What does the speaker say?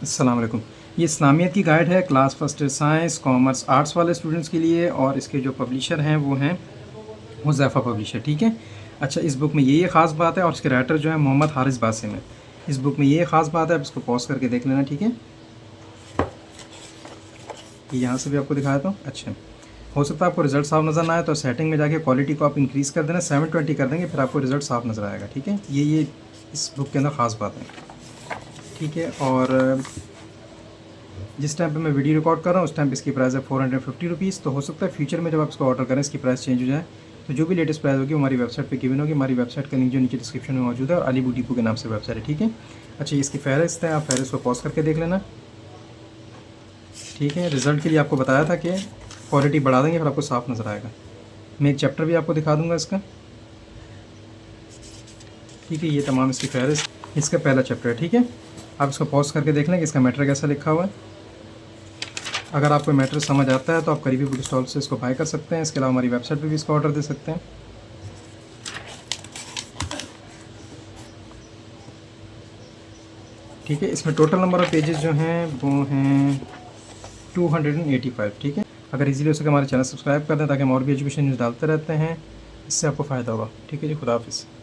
अस्सलाम वालेकुम। ये इस्लामियत की गाइड है class first science commerce arts वाले स्टूडेंट्स के लिए, और इसके जो पब्लिशर हैं वो हैं हुज़ैफ़ा पब्लिशर, ठीक है। अच्छा, इस बुक में ये ख़ास बात है, और इसके राइटर जो है मोहम्मद हारिस बासिम है। इस बुक में ये ख़ास बात है, आप इसको पॉज करके देख लेना, ठीक है। ये यहाँ से भी आपको दिखाया था। अच्छा, हो सकता है आपको रिज़ल्ट साफ नज़र ना आए, तो सेटिंग में जाके क्वालिटी को आप इंक्रीज़ कर देना, 720 कर देंगे, फिर आपको रिज़ल्ट साफ नज़र आएगा, ठीक है। ये इस बुक के अंदर ख़ास बात है, ठीक है। और जिस टाइम पे मैं वीडियो रिकॉर्ड कर रहा हूँ उस टाइम पे इसकी प्राइस है 450 रुपीज़। तो हो सकता है फ्यूचर में जब आप इसको ऑर्डर करें इसकी प्राइस चेंज हो जाए। तो जो भी लेटेस्ट प्राइस होगी वो हमारी वेबसाइट पे गिवन होगी। हमारी वेबसाइट का लिंक जो नीचे डिस्क्रिप्शन में मौजूद है, और अली बुक डिपो के नाम से वेबसाइट है, ठीक है। अच्छा, ये इसकी फ़हरिस्त है, आप फ़हरिस्त को पॉज करके देख लेना, ठीक है। रिज़ल्ट के लिए आपको बताया था कि क्वालिटी बढ़ा देंगे फिर आपको साफ़ नज़र आएगा। मैं एक चैप्टर भी आपको दिखा दूँगा इसका, ठीक है। ये तमाम इसकी फ़हरिस्त इसका पहला चैप्टर है, ठीक है। आप इसको पॉज करके देख लें कि इसका मैटर कैसा लिखा हुआ है। अगर आपको मैटर समझ आता है तो आप करीबी बुक स्टॉल से इसको बाय कर सकते हैं। इसके अलावा हमारी वेबसाइट पे भी इसका ऑर्डर दे सकते हैं, ठीक है। इसमें टोटल नंबर ऑफ़ पेजेस जो हैं वो हैं 285, ठीक है। अगर इजीली हो सके हमारे चैनल सब्सक्राइब कर दें ताकि हम और भी एजुकेशन न्यूज़ डालते रहते हैं, इससे आपको फ़ायदा होगा, ठीक है जी। खुदा हाफ़िज़।